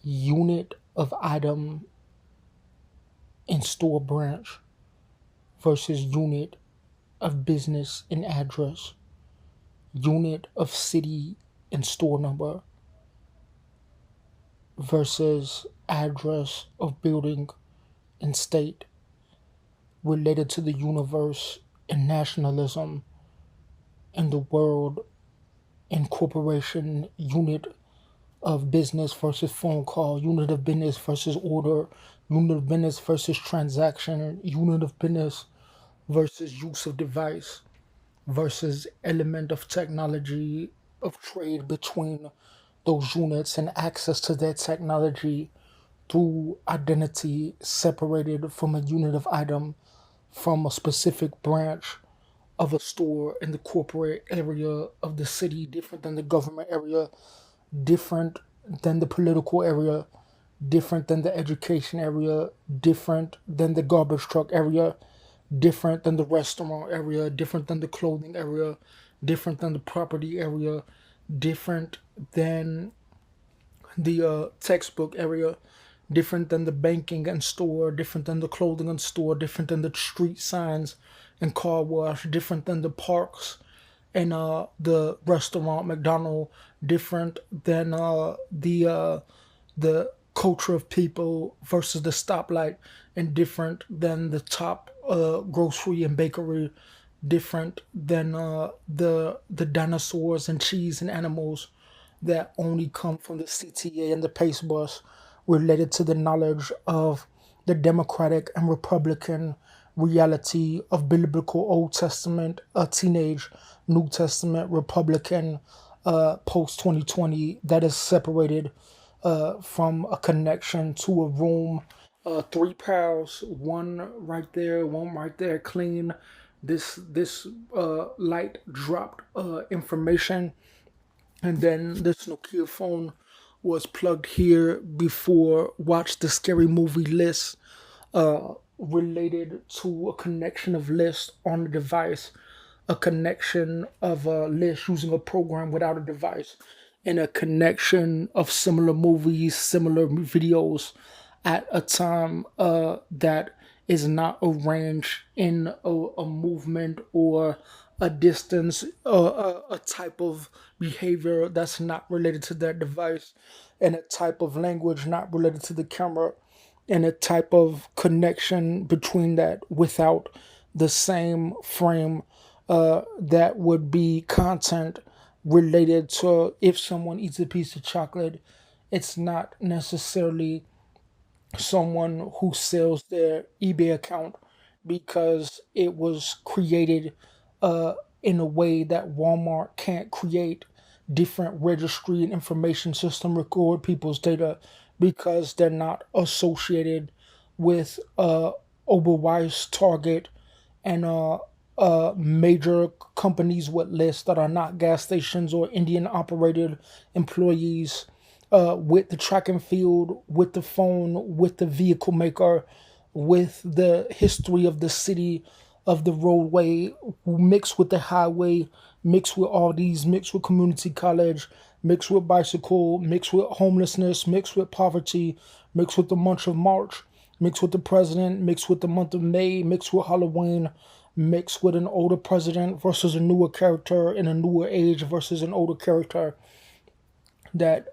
unit of item in store branch versus unit of business and address, unit of city and store number versus address of building and state, related to the universe and nationalism and the world and corporation, unit of business versus phone call, unit of business versus order, unit of business versus transaction, unit of business versus use of device versus element of technology of trade between those units and access to that technology through identity separated from a unit of item from a specific branch of a store in the corporate area of the city, different than the government area, different than the political area, different than the education area, different than the garbage truck area, different than the restaurant area, different than the clothing area, different than the property area, different than the textbook area, different than the banking and store, different than the clothing and store, different than the street signs and car wash, different than the parks and the restaurant McDonald, different than the culture of people versus the stoplight, and different than the top grocery and bakery, different than the dinosaurs and cheese and animals that only come from the CTA and the Pace Bus, related to the knowledge of the Democratic and Republican reality of biblical Old Testament, a teenage New Testament Republican post 2020 that is separated from a connection to a room, three pairs, one right there, one right there, clean. This light dropped information, and then this Nokia phone was plugged here before. Watch the scary movie list related to a connection of lists on the device, a connection of a list using a program without a device, and a connection of similar movies, similar videos at a time that is not arranged in a movement or a distance, a type of behavior that's not related to that device, and a type of language not related to the camera, and a type of connection between that without the same frame that would be content related to if someone eats a piece of chocolate, it's not necessarily someone who sells their eBay account because it was created in a way that Walmart can't create different registry and information system record people's data because they're not associated with Oberweis, Target, and major companies with lists that are not gas stations or Indian operated employees, with the track and field, with the phone, with the vehicle maker, with the history of the city, of the roadway, mixed with the highway, mixed with all these, mixed with community college, mixed with bicycle, mixed with homelessness, mixed with poverty, mixed with the month of March, mixed with the president, mixed with the month of May, mixed with Halloween, mixed with an older president versus a newer character in a newer age versus an older character that